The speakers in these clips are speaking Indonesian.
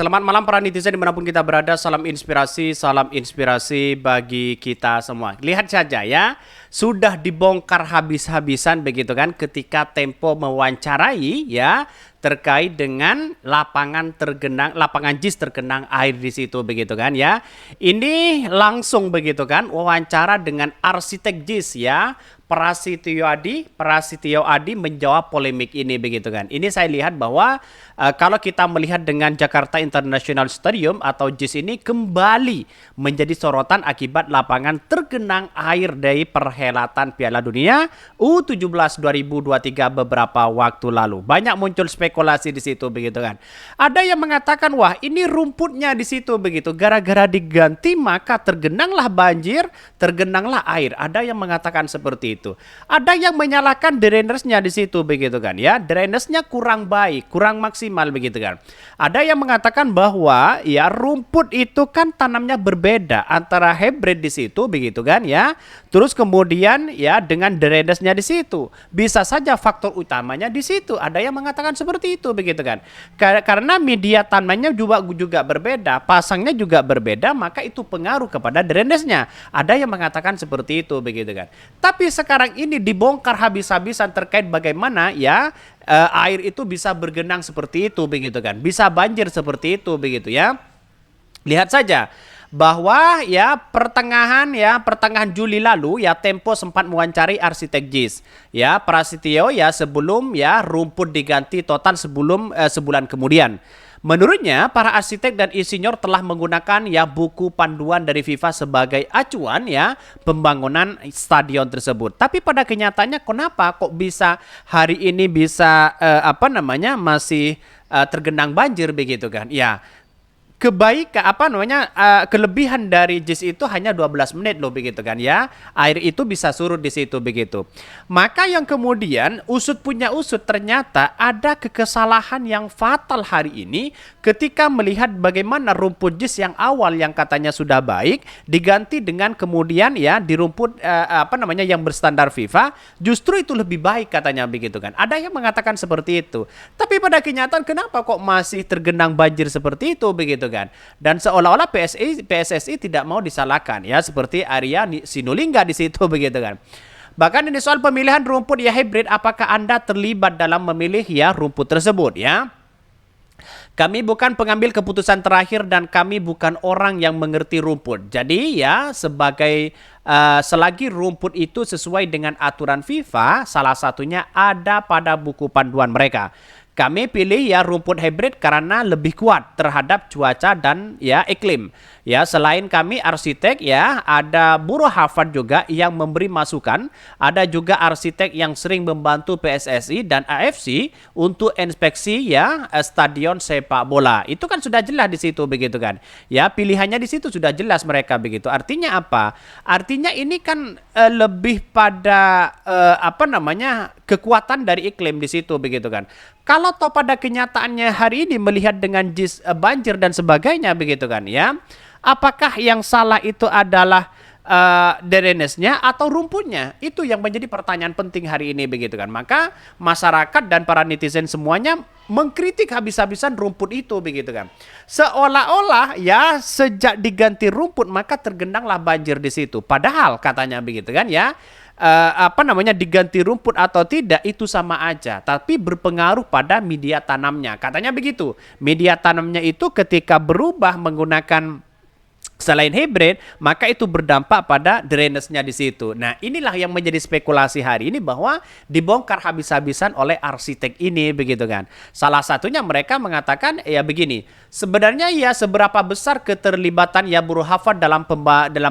Selamat malam para netizen dimanapun kita berada, salam inspirasi bagi kita semua. Lihat saja ya, sudah dibongkar habis-habisan begitu kan ketika Tempo mewawancarai ya terkait dengan lapangan JIS tergenang air di situ begitu kan ya. Ini langsung begitu kan wawancara dengan arsitek JIS ya. Prasityo Adi menjawab polemik ini begitu kan. Ini saya lihat bahwa kalau kita melihat dengan Jakarta International Stadium atau JIS ini kembali menjadi sorotan akibat lapangan tergenang air dari perhelatan Piala Dunia U17 2023 beberapa waktu lalu. Banyak muncul spekulasi di situ begitu kan. Ada yang mengatakan wah ini rumputnya di situ begitu. Gara-gara diganti maka tergenanglah banjir, tergenanglah air. Ada yang mengatakan seperti itu. Ada yang menyalahkan drainersnya di situ begitu kan ya. Drainersnya kurang baik, kurang maksimal begitu kan. Ada yang mengatakan bahwa ya rumput itu kan tanamnya berbeda antara hybrid di situ begitu kan ya. Terus kemudian ya dengan drainersnya di situ. Bisa saja faktor utamanya di situ. Ada yang mengatakan seperti itu begitu kan. Karena media tanamnya juga berbeda, pasangnya juga berbeda, maka itu pengaruh kepada drainersnya. Ada yang mengatakan seperti itu begitu kan. Tapi sekarang ini dibongkar habis-habisan terkait bagaimana ya air itu bisa bergenang seperti itu begitu kan. Bisa banjir seperti itu begitu ya. Lihat saja bahwa ya pertengahan Juli lalu ya Tempo sempat mewawancari arsitek JIS ya Prasityo ya sebelum ya rumput diganti total sebulan kemudian. Menurutnya, para arsitek dan insinyur telah menggunakan ya buku panduan dari FIFA sebagai acuan ya pembangunan stadion tersebut. Tapi pada kenyataannya kenapa kok bisa hari ini bisa masih tergenang banjir begitu kan? Ya, kelebihan dari JIS itu hanya 12 menit loh begitu kan ya. Air itu bisa surut di situ begitu. Maka yang kemudian usut ternyata ada kesalahan yang fatal hari ini ketika melihat bagaimana rumput JIS yang awal yang katanya sudah baik diganti dengan kemudian ya di rumput yang berstandar FIFA justru itu lebih baik katanya begitu kan. Ada yang mengatakan seperti itu. Tapi pada kenyataan kenapa kok masih tergenang banjir seperti itu begitu kan. Dan seolah-olah PSSI tidak mau disalahkan ya seperti Arya Sinulinga di situ begitu kan. Bahkan ini soal pemilihan rumput ya hybrid, apakah Anda terlibat dalam memilih ya rumput tersebut ya? Kami bukan pengambil keputusan terakhir dan kami bukan orang yang mengerti rumput. Jadi ya selagi rumput itu sesuai dengan aturan FIFA, salah satunya ada pada buku panduan mereka. Kami pilih ya rumput hybrid karena lebih kuat terhadap cuaca dan ya iklim. Ya, selain kami arsitek ya, ada buruh Harvard juga yang memberi masukan, ada juga arsitek yang sering membantu PSSI dan AFC untuk inspeksi ya stadion sepak bola. Itu kan sudah jelas di situ begitu kan. Ya, pilihannya di situ sudah jelas mereka begitu. Artinya apa? Artinya ini kan lebih pada kekuatan dari iklim di situ begitu kan. Kalau toh pada kenyataannya hari ini melihat dengan JIS banjir dan sebagainya begitu kan ya. Apakah yang salah itu adalah drainasnya atau rumputnya? Itu yang menjadi pertanyaan penting hari ini begitu kan. Maka masyarakat dan para netizen semuanya mengkritik habis-habisan rumput itu begitu kan. Seolah-olah ya sejak diganti rumput maka tergenanglah banjir di situ. Padahal katanya begitu kan ya. Diganti rumput atau tidak itu sama aja, tapi berpengaruh pada media tanamnya. Katanya begitu. Media tanamnya itu ketika berubah menggunakan selain hybrid, maka itu berdampak pada drainasnya di situ. Nah, inilah yang menjadi spekulasi hari ini bahwa dibongkar habis-habisan oleh arsitek ini begitu kan. Salah satunya mereka mengatakan ya begini, sebenarnya ya seberapa besar keterlibatan ya buruh Harvard dalam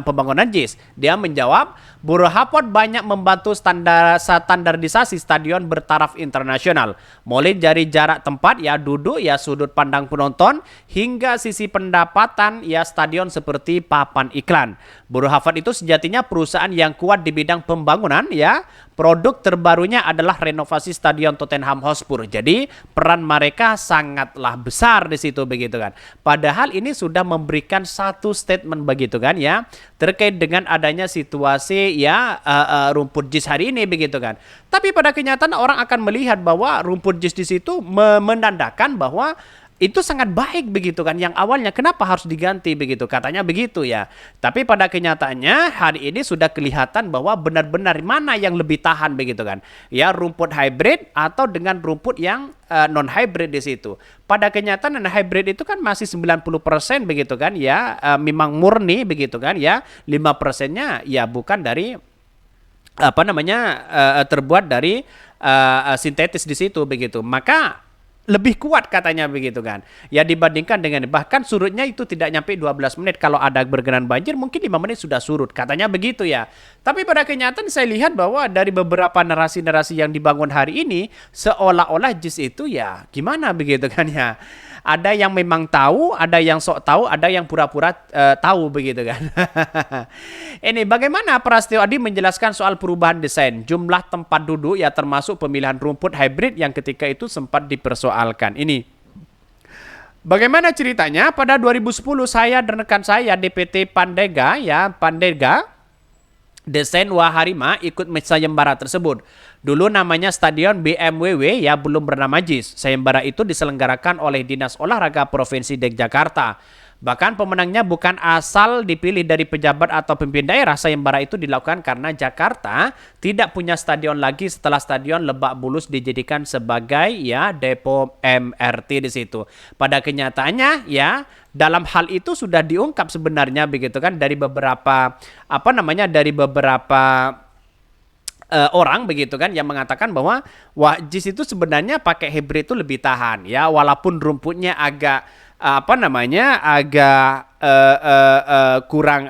pembangunan JIS? Dia menjawab, buruh Harvard banyak membantu standarisasi stadion bertaraf internasional, mulai dari jarak tempat ya duduk ya sudut pandang penonton hingga sisi pendapatan ya stadion seperti papan iklan. Buruh Harvard itu sejatinya perusahaan yang kuat di bidang pembangunan ya. Produk terbarunya adalah renovasi Stadion Tottenham Hotspur. Jadi peran mereka sangatlah besar di situ begitu kan. Padahal ini sudah memberikan satu statement begitu kan ya terkait dengan adanya situasi ya rumput JIS hari ini begitu kan. Tapi pada kenyataan orang akan melihat bahwa rumput JIS di situ menandakan bahwa itu sangat baik begitu kan, yang awalnya kenapa harus diganti begitu, katanya begitu ya. Tapi pada kenyataannya hari ini sudah kelihatan bahwa benar-benar mana yang lebih tahan begitu kan, ya rumput hybrid atau dengan rumput yang non hybrid di situ. Pada kenyataan non hybrid itu kan masih 90% begitu kan ya, memang murni begitu kan ya, 5%-nya ya bukan dari terbuat dari sintetis di situ begitu. Maka lebih kuat katanya begitu kan. Ya dibandingkan dengan, bahkan surutnya itu tidak nyampe 12 menit. Kalau ada bergenang banjir mungkin 5 menit sudah surut. Katanya begitu ya. Tapi pada kenyataan saya lihat bahwa dari beberapa narasi-narasi yang dibangun hari ini, seolah-olah JIS itu ya gimana begitu kan ya. Ada yang memang tahu, ada yang sok tahu, ada yang pura-pura tahu begitu kan. Ini bagaimana Prasetyo Adi menjelaskan soal perubahan desain, jumlah tempat duduk ya termasuk pemilihan rumput hybrid yang ketika itu sempat dipersoalkan. Ini bagaimana ceritanya? Pada 2010 saya dan rekan saya DPT Pandega desain Waharima ikut sayembara tersebut. Dulu namanya Stadion BMWW ya, belum bernama JIS. Sayembara itu diselenggarakan oleh Dinas Olahraga Provinsi DKI Jakarta. Bahkan pemenangnya bukan asal dipilih dari pejabat atau pemimpin daerah. Sayembara itu dilakukan karena Jakarta tidak punya stadion lagi setelah Stadion Lebak Bulus dijadikan sebagai ya depo MRT di situ. Pada kenyataannya ya dalam hal itu sudah diungkap sebenarnya begitu kan dari beberapa orang begitu kan yang mengatakan bahwa JIS itu sebenarnya pakai hybrid itu lebih tahan ya, walaupun rumputnya agak kurang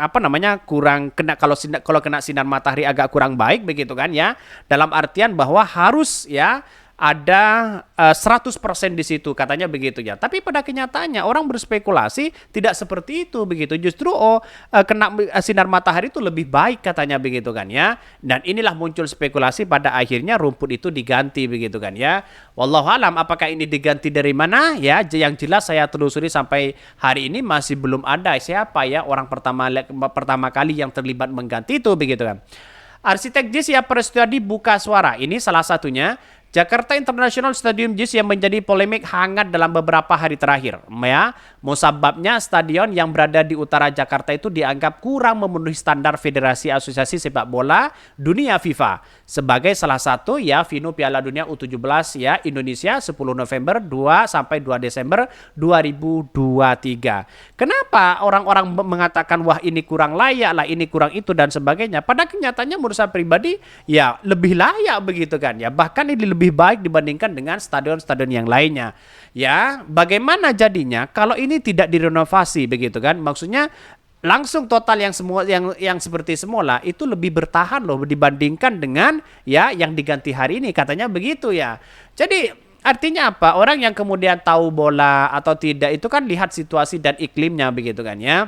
kena, kalau kena sinar matahari agak kurang baik begitu kan ya, dalam artian bahwa harus ya ada 100% di situ katanya begitu ya. Tapi pada kenyataannya orang berspekulasi tidak seperti itu begitu. Justru kena sinar matahari itu lebih baik katanya begitu kan ya. Dan inilah muncul spekulasi pada akhirnya rumput itu diganti begitu kan ya. Wallahu alam apakah ini diganti dari mana ya. Yang jelas saya telusuri sampai hari ini masih belum ada siapa ya orang pertama kali yang terlibat mengganti itu begitu kan. Arsitek JIS ya Prasetyo Adi buka suara. Ini salah satunya. Jakarta International Stadium JIS yang menjadi polemik hangat dalam beberapa hari terakhir. Ya, musababnya stadion yang berada di utara Jakarta itu dianggap kurang memenuhi standar Federasi Asosiasi Sepak Bola Dunia FIFA sebagai salah satu ya venue Piala Dunia U17 ya Indonesia 10 November 2 sampai 2 Desember 2023. Kenapa orang-orang mengatakan wah ini kurang layak lah, ini kurang itu dan sebagainya? Pada kenyataannya menurut saya pribadi ya lebih layak begitu kan ya. Bahkan ini lebih baik dibandingkan dengan stadion-stadion yang lainnya. Ya, bagaimana jadinya kalau ini tidak direnovasi begitu kan? Maksudnya langsung total yang seperti semula itu lebih bertahan loh dibandingkan dengan ya yang diganti hari ini katanya begitu ya. Jadi artinya apa? Orang yang kemudian tahu bola atau tidak itu kan lihat situasi dan iklimnya begitu kan ya.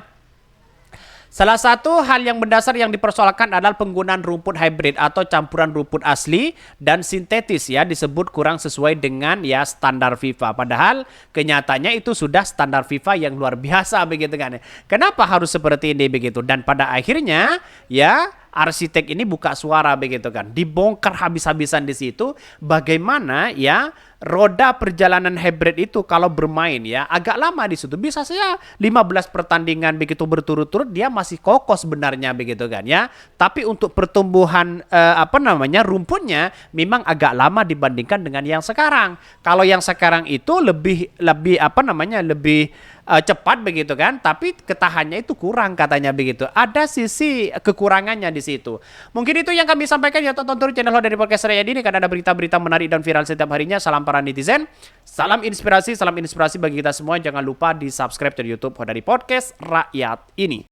Salah satu hal yang mendasar yang dipersoalkan adalah penggunaan rumput hybrid atau campuran rumput asli dan sintetis ya disebut kurang sesuai dengan ya standar FIFA. Padahal kenyataannya itu sudah standar FIFA yang luar biasa begitu kan. Kenapa harus seperti ini begitu? Dan pada akhirnya ya arsitek ini buka suara begitu kan. Dibongkar habis-habisan di situ bagaimana ya roda perjalanan hybrid itu kalau bermain ya agak lama di situ. Bisa saya 15 pertandingan begitu berturut-turut dia masih kokoh sebenarnya begitu kan ya. Tapi untuk pertumbuhan rumputnya memang agak lama dibandingkan dengan yang sekarang. Kalau yang sekarang itu lebih cepat begitu kan, tapi ketahannya itu kurang katanya begitu. Ada sisi kekurangannya di situ. Mungkin itu yang kami sampaikan ya, tonton terus channel dari podcast saya ini karena ada berita-berita menarik dan viral setiap harinya. Salam para netizen, salam inspirasi bagi kita semua. Jangan lupa di subscribe di YouTube dari podcast rakyat ini.